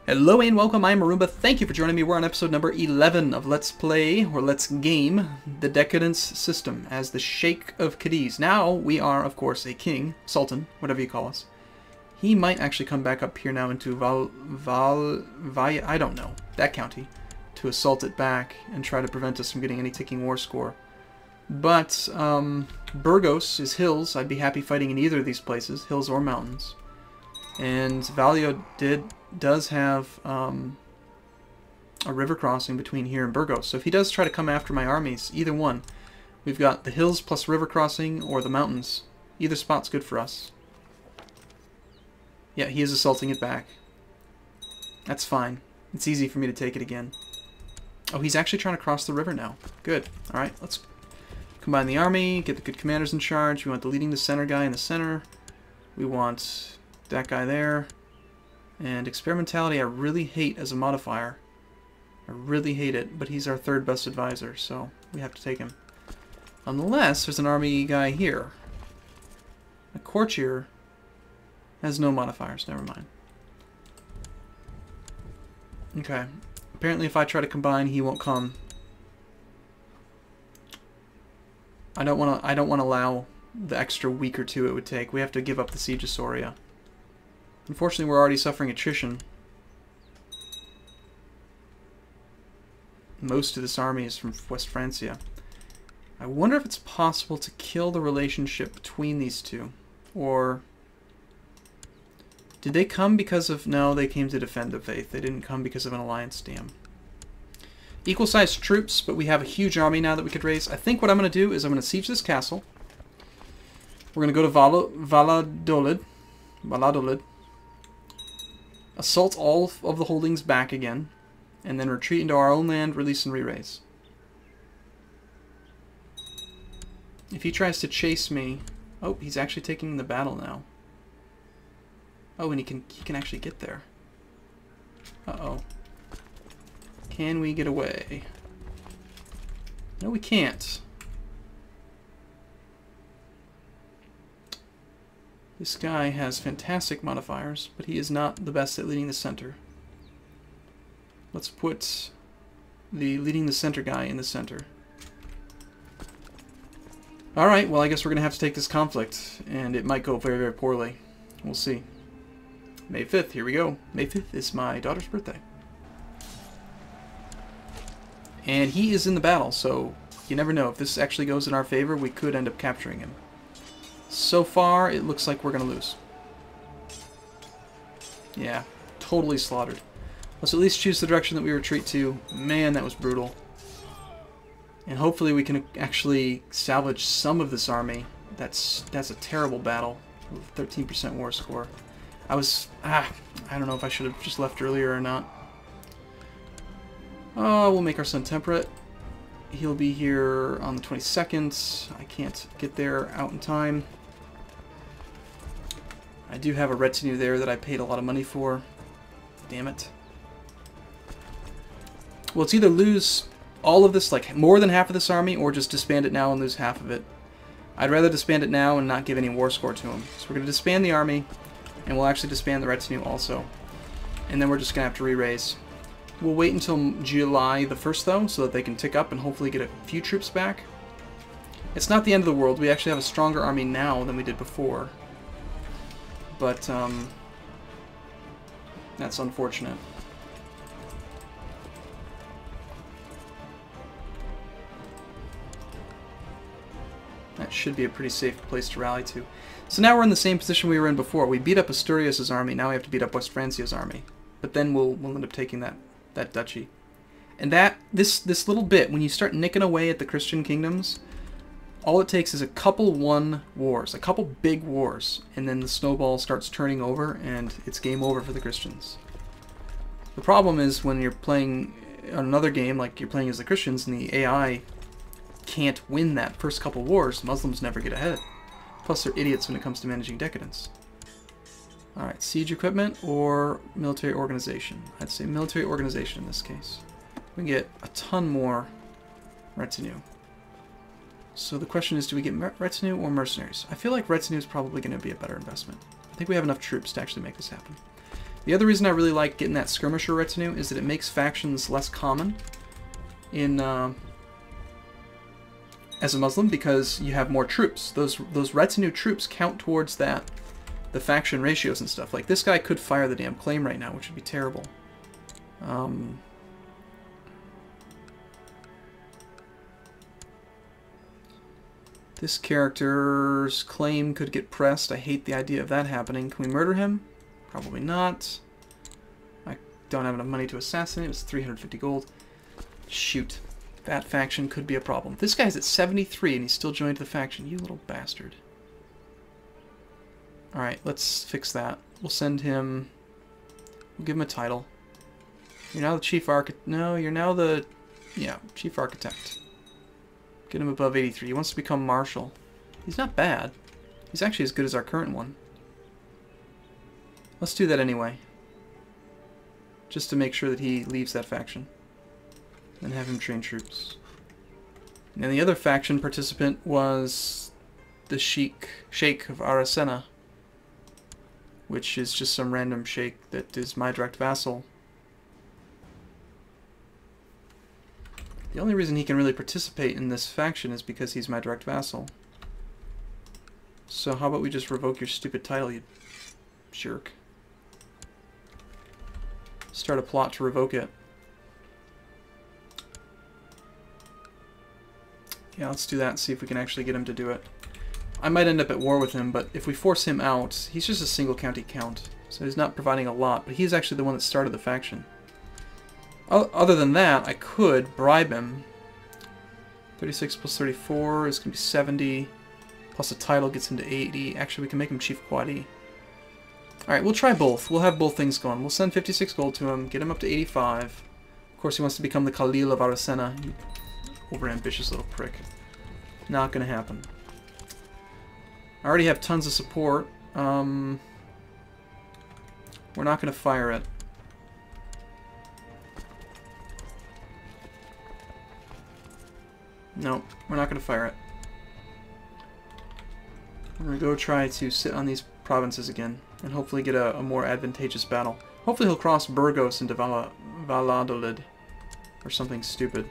Hello and welcome, I'm Arumba. Thank you for joining me. We're on episode number 11 of Let's Play, or Let's Game, the Decadence system as the Sheikh of Cadiz. Now, we are, of course, a king, sultan, whatever you call us. He might actually come back up here now into I don't know, that county, to assault it back and try to prevent us from getting any ticking war score. But, Burgos is hills. I'd be happy fighting in either of these places, hills or mountains. And Valio does have a river crossing between here and Burgos. So if he does try to come after my armies, either one, we've got the hills plus river crossing or the mountains. Either spot's good for us. Yeah, he is assaulting it back. That's fine. It's easy for me to take it again. Oh, he's actually trying to cross the river now. Good. Alright, let's combine the army, get the good commanders in charge. We want the leading the center guy in the center. We want that guy there. And experimentality I really hate as a modifier. I really hate it, but he's our third best advisor, so we have to take him. Unless there's an army guy here. A courtier has no modifiers, never mind. Okay. Apparently if I try to combine, he won't come. I don't want to allow the extra week or two it would take. We have to give up the siege of Soria. Unfortunately, we're already suffering attrition. Most of this army is from West Francia. I wonder if it's possible to kill the relationship between these two. Or did they come because of... No, they came to defend the faith. They didn't come because of an alliance, damn. Equal-sized troops, but we have a huge army now that we could raise. I think what I'm going to do is I'm going to siege this castle. We're going to go to Valladolid. Assault all of the holdings back again, and then retreat into our own land, release and re-raise. If he tries to chase me... Oh, he's actually taking the battle now. Oh, and he can actually get there. Uh-oh. Can we get away? No, we can't. This guy has fantastic modifiers, but he is not the best at leading the center. Let's put the leading the center guy in the center. Alright, well I guess we're going to have to take this conflict, and it might go very, very poorly. We'll see. May 5th, here we go. May 5th is my daughter's birthday. And he is in the battle, so you never know. If this actually goes in our favor, we could end up capturing him. So far, it looks like we're going to lose. Yeah, totally slaughtered. Let's at least choose the direction that we retreat to. Man, that was brutal. And hopefully we can actually salvage some of this army. That's a terrible battle. 13% war score. I don't know if I should have just left earlier or not. Oh, we'll make our son temperate. He'll be here on the 22nd. I can't get there out in time. I do have a retinue there that I paid a lot of money for. Damn it. Well, it's either lose all of this, like more than half of this army, or just disband it now and lose half of it. I'd rather disband it now and not give any war score to him. So we're going to disband the army, and we'll actually disband the retinue also. And then we're just going to have to re-raise. We'll wait until July the 1st, though, so that they can tick up and hopefully get a few troops back. It's not the end of the world. We actually have a stronger army now than we did before. But, that's unfortunate. That should be a pretty safe place to rally to. So now we're in the same position we were in before. We beat up Asturias' army, now we have to beat up West Francia's army. But then we'll end up taking that duchy. And this little bit, when you start nicking away at the Christian kingdoms, all it takes is a couple wars, a couple big wars, and then the snowball starts turning over, and it's game over for the Christians. The problem is when you're playing another game, like you're playing as the Christians, and the AI can't win that first couple wars, Muslims never get ahead. Plus they're idiots when it comes to managing decadence. Alright, siege equipment or military organization? I'd say military organization in this case. We can get a ton more retinue. So the question is, do we get retinue or mercenaries? I feel like retinue is probably going to be a better investment. I think we have enough troops to actually make this happen. The other reason I really like getting that skirmisher retinue is that it makes factions less common in as a Muslim, because you have more troops. Those retinue troops count towards the faction ratios and stuff. Like, this guy could fire the damn claim right now, which would be terrible. This character's claim could get pressed. I hate the idea of that happening. Can we murder him? Probably not. I don't have enough money to assassinate. It's 350 gold. Shoot. That faction could be a problem. This guy's at 73 and he's still joined the faction. You little bastard. Alright, let's fix that. We'll send him... We'll give him a title. You're now the chief architect. No, you're now the... Yeah, chief architect. Get him above 83. He wants to become marshal. He's not bad. He's actually as good as our current one. Let's do that anyway. Just to make sure that he leaves that faction. And have him train troops. And the other faction participant was the Sheikh of Arasena, which is just some random sheikh that is my direct vassal. The only reason he can really participate in this faction is because he's my direct vassal. So how about we just revoke your stupid title, you jerk. Start a plot to revoke it. Yeah, let's do that and see if we can actually get him to do it. I might end up at war with him, but if we force him out, he's just a single county count. So he's not providing a lot, but he's actually the one that started the faction. Other than that, I could bribe him. 36 plus 34 is going to be 70. Plus a title gets him to 80. Actually, we can make him Chief Quadi. Alright, we'll try both. We'll have both things going. We'll send 56 gold to him, get him up to 85. Of course, he wants to become the Khalil of Arasena. You overambitious little prick. Not going to happen. I already have tons of support. We're not going to fire it. No, we're not going to fire it. We're going to go try to sit on these provinces again and hopefully get a more advantageous battle. Hopefully he'll cross Burgos into Valladolid or something stupid.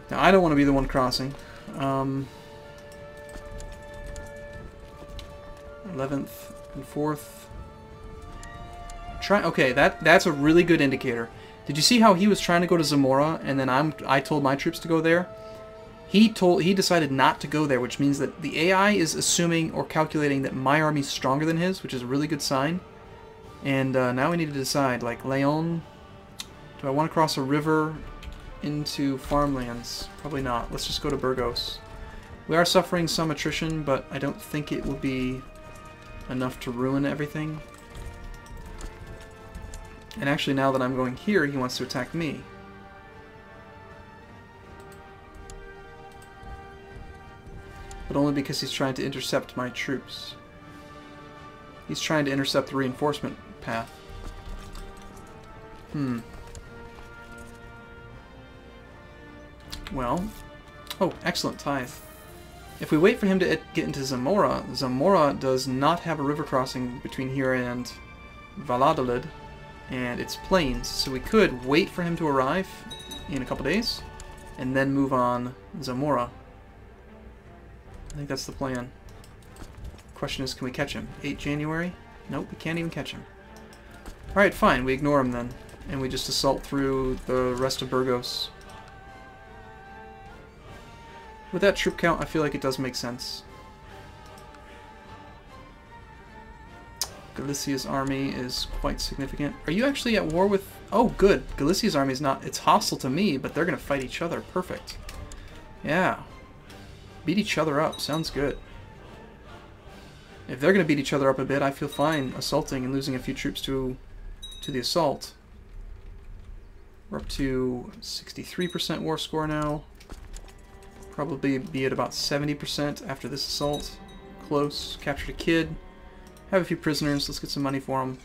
Now, I don't want to be the one crossing. 11th and 4th. Okay, that's a really good indicator. Did you see how he was trying to go to Zamora, and then I told my troops to go there? He decided not to go there, which means that the AI is assuming or calculating that my army's stronger than his, which is a really good sign. And now we need to decide, like, Leon, do I want to cross a river into farmlands? Probably not. Let's just go to Burgos. We are suffering some attrition, but I don't think it will be enough to ruin everything. And actually, now that I'm going here, he wants to attack me. But only because he's trying to intercept my troops. He's trying to intercept the reinforcement path. Well, oh, excellent tithe. If we wait for him to get into Zamora, Zamora does not have a river crossing between here and Valladolid, and it's plains, so we could wait for him to arrive in a couple days, and then move on Zamora. I think that's the plan. Question is, can we catch him? 8 January? Nope, we can't even catch him. Alright, fine, we ignore him then, and we just assault through the rest of Burgos. With that troop count, I feel like it does make sense. Galicia's army is quite significant. Are you actually at war with... Oh, good. Galicia's army is not... It's hostile to me, but they're going to fight each other. Perfect. Yeah. Beat each other up. Sounds good. If they're going to beat each other up a bit, I feel fine assaulting and losing a few troops to the assault. We're up to 63% war score now. Probably be at about 70% after this assault. Close. Captured a kid. Have a few prisoners. Let's get some money for them.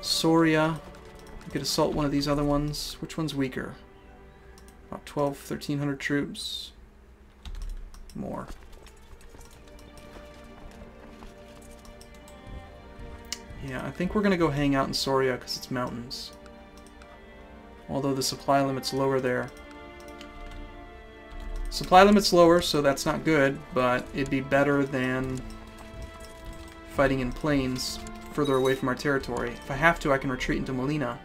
Soria. We could assault one of these other ones. Which one's weaker? About 1,300 troops. More. Yeah, I think we're going to go hang out in Soria because it's mountains. Although the supply limit's lower there. Supply limit's lower, so that's not good, but it'd be better than fighting in plains further away from our territory. If I have to, I can retreat into Molina,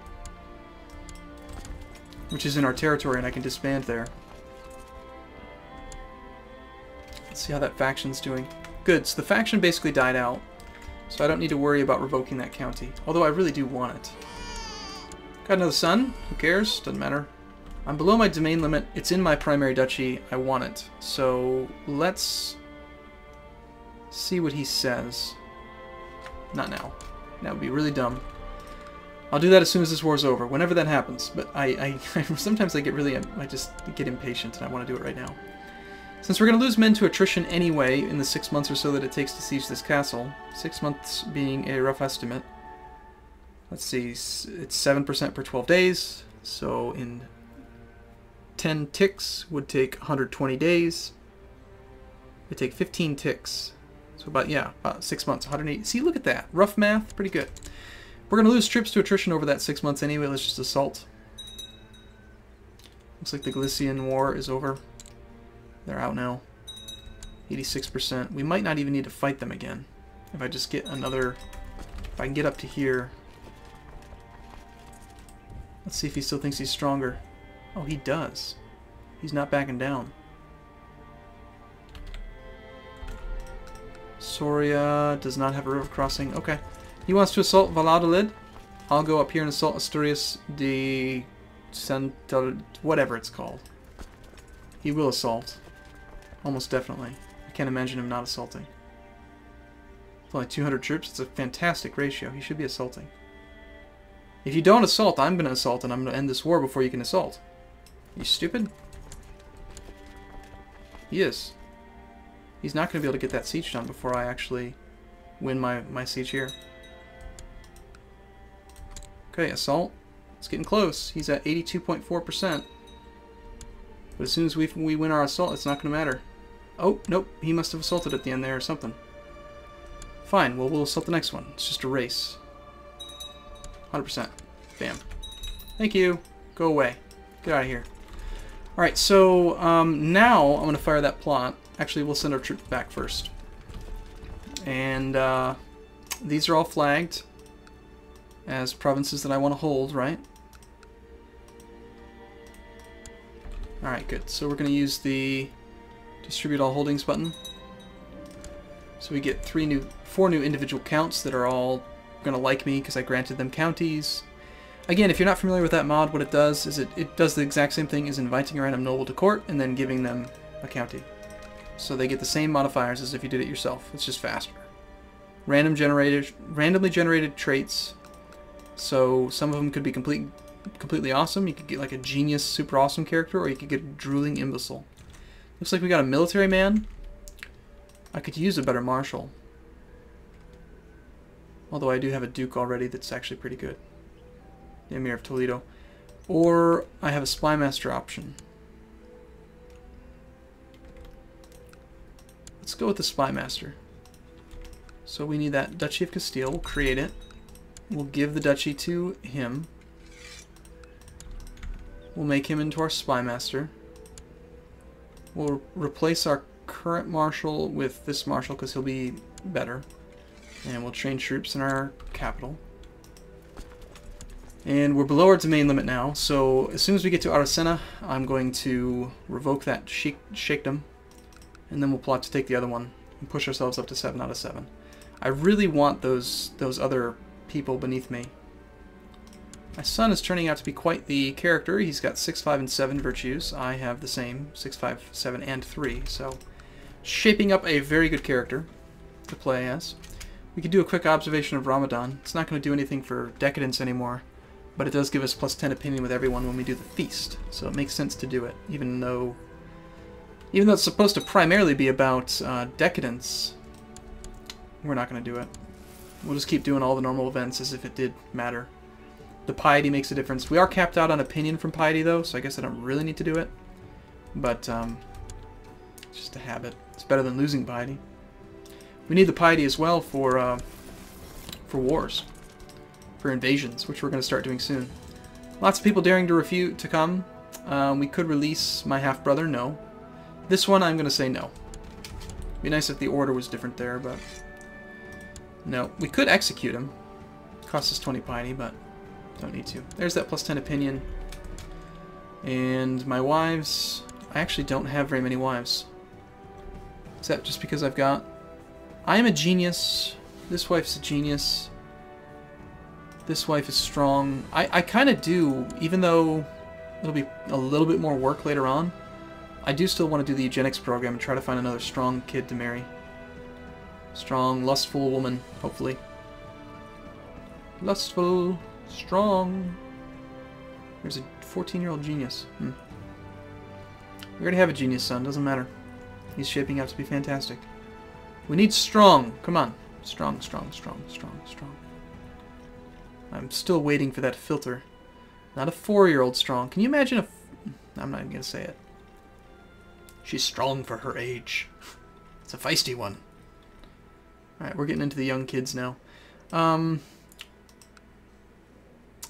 which is in our territory, and I can disband there. Let's see how that faction's doing. Good, so the faction basically died out, so I don't need to worry about revoking that county. Although I really do want it. Got another son? Who cares? Doesn't matter. I'm below my domain limit. It's in my primary duchy. I want it. So let's see what he says. Not now. That would be really dumb. I'll do that as soon as this war's over, whenever that happens. But sometimes I get really, I just get impatient and I want to do it right now. Since we're going to lose men to attrition anyway in the 6 months or so that it takes to siege this castle, 6 months being a rough estimate. Let's see, it's 7% per 12 days, so in 10 ticks would take 120 days. It'd take 15 ticks. So about 6 months, 180. See, look at that. Rough math, pretty good. We're going to lose troops to attrition over that 6 months anyway. Let's just assault. Looks like the Galician War is over. They're out now. 86%. We might not even need to fight them again. If I just get another... If I can get up to here. Let's see if he still thinks he's stronger. Oh, he does. He's not backing down. Soria does not have a river crossing. Okay. He wants to assault Valladolid. I'll go up here and assault Asturias de Santa... whatever it's called. He will assault. Almost definitely. I can't imagine him not assaulting. With only 200 troops, it's a fantastic ratio. He should be assaulting. If you don't assault, I'm going to assault, and I'm going to end this war before you can assault. You stupid? He is. He's not going to be able to get that siege done before I actually win my siege here. Okay, assault. It's getting close. He's at 82.4%. But as soon as we win our assault, it's not going to matter. Oh, nope. He must have assaulted at the end there or something. Fine. Well, we'll assault the next one. It's just a race. 100%. Bam. Thank you. Go away. Get out of here. Alright, so now I'm going to fire that plot. Actually, we'll send our troops back first. And these are all flagged as provinces that I want to hold, right? Alright, good. So we're going to use the distribute all holdings button. So we get 4 new individual counts that are all going to like me because I granted them counties. Again, if you're not familiar with that mod, what it does is it does the exact same thing as inviting a random noble to court and then giving them a county. So they get the same modifiers as if you did it yourself. It's just faster. Randomly generated traits. So some of them could be completely awesome. You could get like a genius, super awesome character, or you could get a drooling imbecile. Looks like we got a military man. I could use a better marshal. Although I do have a duke already that's actually pretty good. The Emir of Toledo. Or I have a spymaster option. Let's go with the spymaster. So we need that Duchy of Castile. We'll create it. We'll give the duchy to him. We'll make him into our spymaster. We'll replace our current marshal with this marshal because he'll be better. And we'll train troops in our capital. And we're below our domain limit now, so as soon as we get to Aracena, I'm going to revoke that sheikdom, and then we'll plot to take the other one and push ourselves up to 7 out of 7. I really want those other people beneath me. My son is turning out to be quite the character. He's got 6, 5, and 7 virtues. I have the same, 6, 5, 7, and 3, so shaping up a very good character to play as. We could do a quick observation of Ramadan. It's not going to do anything for Decadence anymore, but it does give us +10 opinion with everyone when we do the feast, so it makes sense to do it, even though it's supposed to primarily be about Decadence. We're not going to do it. We'll just keep doing all the normal events as if it did matter. The piety makes a difference. We are capped out on opinion from piety, though, so I guess I don't really need to do it. but it's just a habit. It's better than losing piety. We need the piety as well for wars, for invasions, which we're going to start doing soon. Lots of people daring to refute to come. We could release my half-brother, no. This one I'm going to say no. Be nice if the order was different there, but no. We could execute him. Costs us 20 piety, but don't need to. There's that plus 10 opinion. And my wives, I actually don't have very many wives. Is that just because I've got... I am a genius. This wife's a genius. This wife is strong. I kind of do, even though it'll be a little bit more work later on, I do still want to do the eugenics program and try to find another strong kid to marry. Strong, lustful woman, hopefully. Lustful, strong. There's a 14-year-old genius. We already have a genius son, doesn't matter. He's shaping up to be fantastic. We need strong. Come on. Strong, strong, strong, strong, strong. I'm still waiting for that filter. Not a 4-year-old strong. Can you imagine a... I'm not even going to say it. She's strong for her age. It's a feisty one. Alright, we're getting into the young kids now.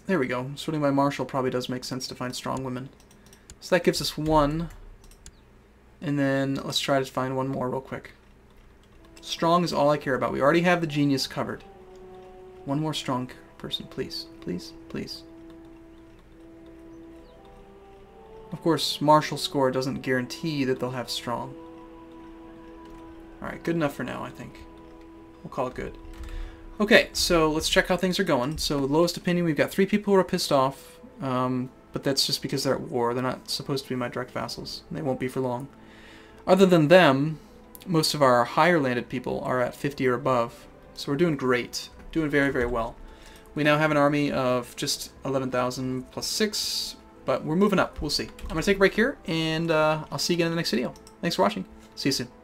There we go. Sorting by Marshall probably does make sense to find strong women. So that gives us 1. And then let's try to find one more real quick. Strong is all I care about. We already have the genius covered. One more strong person, please. Please, please. Of course, Marshall's score doesn't guarantee that they'll have strong. Alright, good enough for now, I think. We'll call it good. Okay, so let's check how things are going. So, lowest opinion, we've got 3 people who are pissed off. But that's just because they're at war. They're not supposed to be my direct vassals. And they won't be for long. Other than them, most of our higher landed people are at 50 or above. So we're doing great. Doing very, very well. We now have an army of just 11,000 plus 6. But we're moving up. We'll see. I'm going to take a break here. And I'll see you again in the next video. Thanks for watching. See you soon.